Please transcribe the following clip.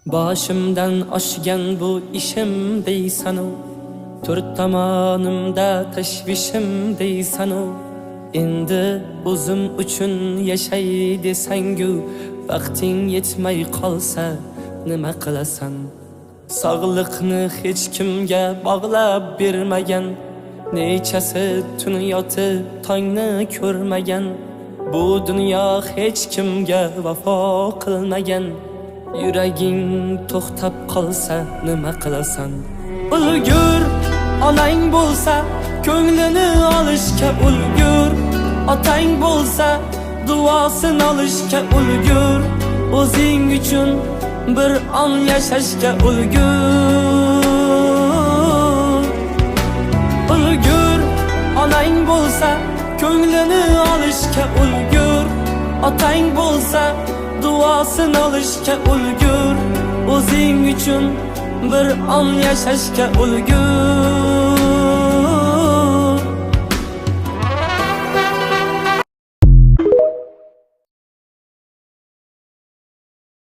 Başımdan oshgan bu ishim deysanu, to'rt tomonimda tashvishim deysanu. Endi o'zim uchun yashay desangu, vaqting yetmay qolsa nima qilasan? Sog'liqni hech kimga bog'lab bermagan, nechasi tun yotib tongni ko'rmagan. Bu dunyo hech kimga vafo qilmagan. Yuraging to'xtab qolsa nima qilasan? Ulgur, onang bo'lsa ko'nglini olishga ulgur, otang bo'lsa duosini olishga ulgur, o'zing uchun bir on yashashga ulgur. Ulgur, onang bo'lsa ko'nglini olishga ulgur, otang bo'lsa duosini olishga ulgur, o'zing uchun bir on yashashga ulgur.